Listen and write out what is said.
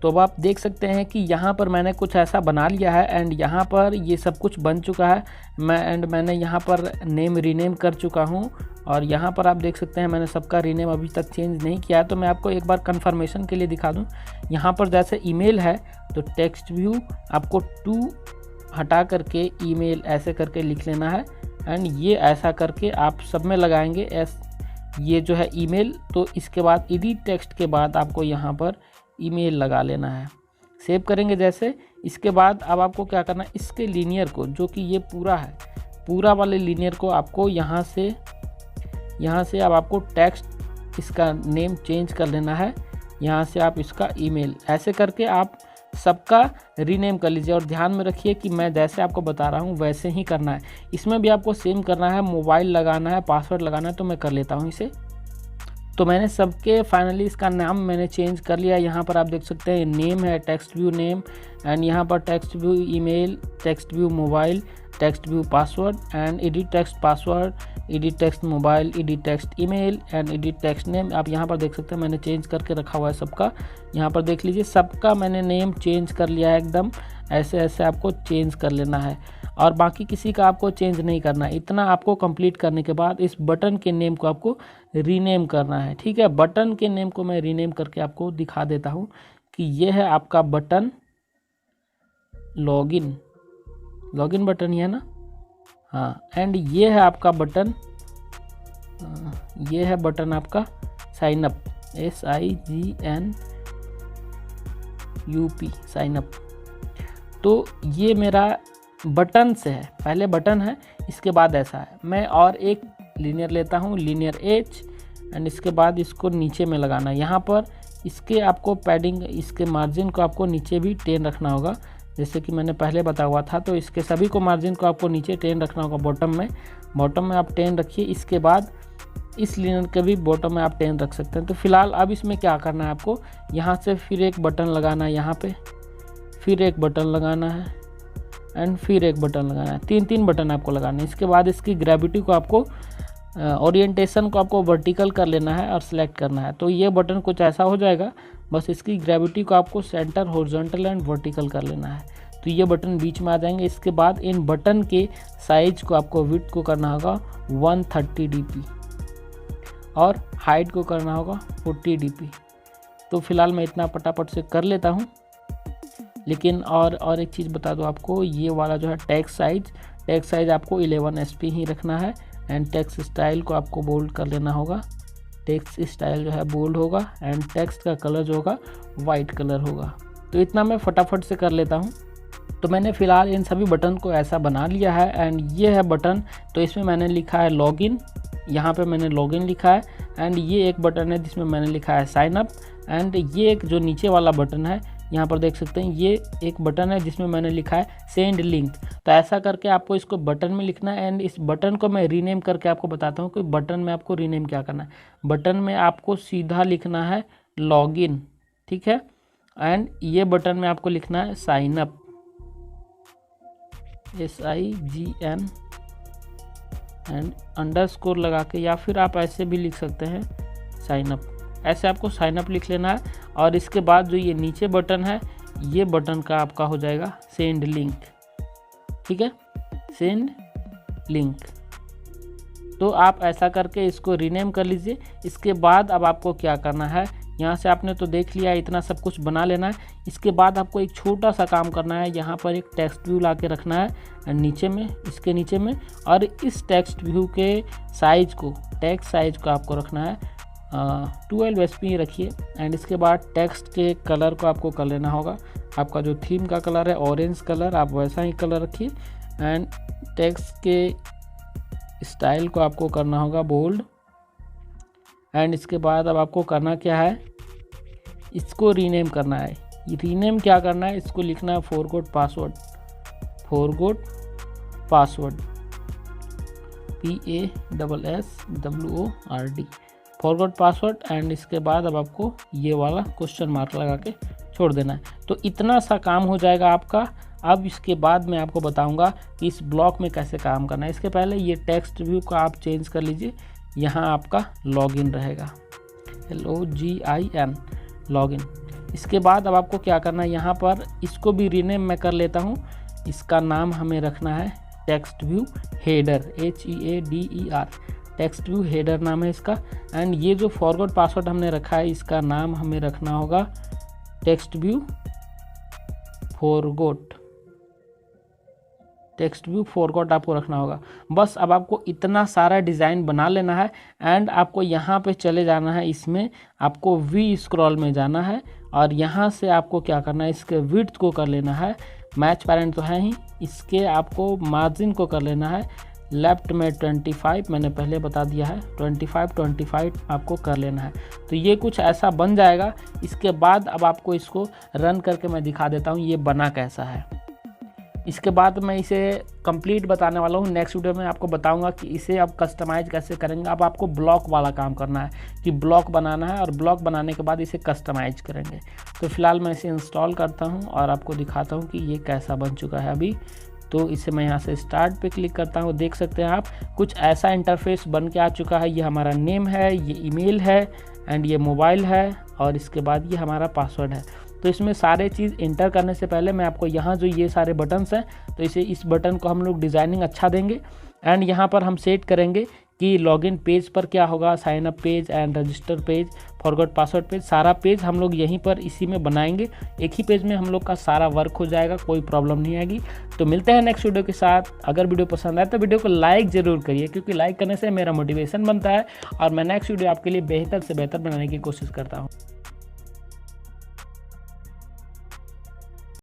तो अब आप देख सकते हैं कि यहाँ पर मैंने कुछ ऐसा बना लिया है एंड यहाँ पर ये सब कुछ बन चुका है। मैंने यहाँ पर नेम रीनेम कर चुका हूँ और यहाँ पर आप देख सकते हैं मैंने सबका रीनेम अभी तक चेंज नहीं किया है। तो मैं आपको एक बार कंफर्मेशन के लिए दिखा दूँ। यहाँ पर जैसे ईमेल है तो टेक्स्ट व्यू आपको टू हटा करके ईमेल ऐसे करके लिख लेना है एंड ये ऐसा करके आप सब में लगाएंगे ये जो है ईमेल। तो इसके बाद एडिट टेक्स्ट के बाद आपको यहाँ पर ईमेल लगा लेना है। सेव करेंगे जैसे, इसके बाद अब आपको क्या करना है, इसके लीनियर को जो कि ये पूरा है, पूरा वाले लीनियर को आपको यहाँ से अब आपको टेक्स्ट इसका नेम चेंज कर लेना है। यहाँ से आप इसका ईमेल ऐसे करके आप सबका रीनेम कर लीजिए। और ध्यान में रखिए कि मैं जैसे आपको बता रहा हूँ वैसे ही करना है। इसमें भी आपको सेम करना है, मोबाइल लगाना है, पासवर्ड लगाना है। तो मैं कर लेता हूँ इसे। तो मैंने सबके फाइनली इसका नाम मैंने चेंज कर लिया। यहाँ पर आप देख सकते हैं नेम है टेक्स्ट व्यू नेम एंड यहाँ पर text view email, text view mobile, text view password and edit text password, edit text mobile, edit text email and edit text name. आप यहाँ पर देख सकते हैं मैंने चेंज करके रखा हुआ है सबका। यहाँ पर देख लीजिए सबका मैंने नेम चेंज कर लिया है एकदम। ऐसे आपको चेंज कर लेना है और बाकी किसी का आपको चेंज नहीं करना है। इतना आपको कंप्लीट करने के बाद इस बटन के नेम को आपको रीनेम करना है। ठीक है, बटन के नेम को मैं रीनेम करके आपको दिखा देता हूँ कि ये है आपका बटन लॉगिन बटन, ये है ना, हाँ। एंड ये है आपका बटन, ये है बटन आपका sign up, SIGNUP sign up. तो ये मेरा बटन से है, पहले बटन है, इसके बाद ऐसा है। मैं और एक लीनियर लेता हूँ, लीनियर H एंड इसके बाद इसको नीचे में लगाना है। यहाँ पर इसके आपको पैडिंग, इसके मार्जिन को आपको नीचे भी 10 रखना होगा, जैसे कि मैंने पहले बताया हुआ था। तो इसके सभी को मार्जिन को आपको नीचे 10 रखना होगा। बॉटम में आप 10 रखिए। इसके बाद इस लीनियर के भी बॉटम में आप 10 रख सकते हैं। तो फिलहाल अब इसमें क्या करना है, आपको यहाँ से फिर एक बटन लगाना है, यहाँ पे फिर एक बटन लगाना है एंड फिर एक बटन लगाना है। 3 बटन आपको लगाना है। इसके बाद इसकी ग्रेविटी को आपको ओरिएंटेशन को आपको वर्टिकल कर लेना है और सिलेक्ट करना है। तो ये बटन कुछ ऐसा हो जाएगा। बस इसकी ग्रेविटी को आपको सेंटर, हॉरिजॉन्टल एंड वर्टिकल कर लेना है। तो ये बटन बीच में आ जाएंगे। इसके बाद इन बटन के साइज को आपको विड्थ को करना होगा 130 dp और हाइट को करना होगा 40 dp। तो फिलहाल मैं इतना फटाफट से कर लेता हूँ। लेकिन और एक चीज़ बता दो आपको, ये वाला जो है टेक्स्ट साइज आपको 11 sp ही रखना है एंड टेक्स्ट स्टाइल को आपको बोल्ड कर लेना होगा। टेक्स्ट स्टाइल जो है बोल्ड होगा एंड टेक्स्ट का कलर जो होगा वाइट कलर होगा। तो इतना मैं फटाफट से कर लेता हूँ। तो मैंने फ़िलहाल इन सभी बटन को ऐसा बना लिया है एंड ये है बटन। तो इसमें मैंने लिखा है लॉगिन, यहाँ पे मैंने लॉगिन लिखा है एंड ये एक बटन है जिसमें मैंने लिखा है साइन अप एंड ये एक जो नीचे वाला बटन है, यहाँ पर देख सकते हैं ये एक बटन है जिसमें मैंने लिखा है सेंड लिंक। तो ऐसा करके आपको इसको बटन में लिखना है एंड इस बटन को मैं रीनेम करके आपको बताता हूँ कि बटन में आपको रीनेम क्या करना है। बटन में आपको सीधा लिखना है लॉगिन, ठीक है, एंड ये बटन में आपको लिखना है sign up, SIGN and underscore लगा के, या फिर आप ऐसे भी लिख सकते हैं साइन अप। ऐसे आपको साइन अप लिख लेना है और इसके बाद जो ये नीचे बटन है, ये बटन का आपका हो जाएगा सेंड लिंक, ठीक है, सेंड लिंक। तो आप ऐसा करके इसको रीनेम कर लीजिए। इसके बाद अब आपको क्या करना है, यहाँ से आपने तो देख लिया, इतना सब कुछ बना लेना है। इसके बाद आपको एक छोटा सा काम करना है, यहाँ पर एक टेक्स्ट व्यू ला के रखना है नीचे में, इसके नीचे में, और इस टेक्स्ट व्यू के साइज को, टेक्स्ट साइज को आपको रखना है 12 sp रखिए एंड इसके बाद टेक्स्ट के कलर को आपको कर लेना होगा। आपका जो थीम का कलर है ऑरेंज कलर, आप वैसा ही कलर रखिए एंड टेक्स्ट के स्टाइल को आपको करना होगा बोल्ड एंड इसके बाद अब आपको करना क्या है, इसको रीनेम करना है। रीनेम क्या करना है, इसको लिखना है forgot password, PASSWORD, forgot password and इसके बाद अब आपको ये वाला क्वेश्चन मार्क लगा के छोड़ देना है। तो इतना सा काम हो जाएगा आपका। अब इसके बाद मैं आपको बताऊंगा कि इस ब्लॉक में कैसे काम करना है। इसके पहले ये टेक्स्ट व्यू को आप चेंज कर लीजिए, यहाँ आपका लॉगिन रहेगा, LOGIN लॉगिन। इसके बाद अब आपको क्या करना है, यहाँ पर इसको भी रीनेम मैं कर लेता हूँ। इसका नाम हमें रखना है text view header, HEADER, text view header नाम है इसका। एंड ये जो फॉरगॉट पासवर्ड हमने रखा है इसका नाम हमें रखना होगा text view forgot, text view forgot आपको रखना होगा। बस अब आपको इतना सारा डिज़ाइन बना लेना है एंड आपको यहाँ पे चले जाना है, इसमें आपको वी स्क्रॉल में जाना है और यहाँ से आपको क्या करना है, इसके विड्थ को कर लेना है, मैच पैरेंट तो है ही, इसके आपको मार्जिन को कर लेना है लेफ्ट में 25, मैंने पहले बता दिया है 25 आपको कर लेना है। तो ये कुछ ऐसा बन जाएगा। इसके बाद अब आपको इसको रन करके मैं दिखा देता हूँ ये बना कैसा है। इसके बाद मैं इसे कंप्लीट बताने वाला हूँ। नेक्स्ट वीडियो में आपको बताऊंगा कि इसे अब कस्टमाइज कैसे करेंगे। अब आपको ब्लॉक वाला काम करना है कि ब्लॉक बनाना है और ब्लॉक बनाने के बाद इसे कस्टमाइज करेंगे। तो फिलहाल मैं इसे इंस्टॉल करता हूँ और आपको दिखाता हूँ कि ये कैसा बन चुका है अभी। तो इसे मैं यहाँ से स्टार्ट पे क्लिक करता हूँ, देख सकते हैं आप कुछ ऐसा इंटरफेस बन के आ चुका है। ये हमारा नेम है, ये ईमेल है एंड ये मोबाइल है और इसके बाद ये हमारा पासवर्ड है। तो इसमें सारे चीज़ इंटर करने से पहले मैं आपको यहाँ जो ये सारे बटन्स हैं तो इस बटन को हम लोग डिज़ाइनिंग अच्छा देंगे एंड यहाँ पर हम सेट करेंगे कि लॉगिन पेज पर क्या होगा, sign up page and register page, forgot password page, सारा पेज हम लोग यहीं पर इसी में बनाएंगे। एक ही पेज में हम लोग का सारा वर्क हो जाएगा, कोई प्रॉब्लम नहीं आएगी। तो मिलते हैं नेक्स्ट वीडियो के साथ। अगर वीडियो पसंद आए तो वीडियो को लाइक ज़रूर करिए, क्योंकि लाइक करने से मेरा मोटिवेशन बनता है और मैं नेक्स्ट वीडियो आपके लिए बेहतर से बेहतर बनाने की कोशिश करता हूँ।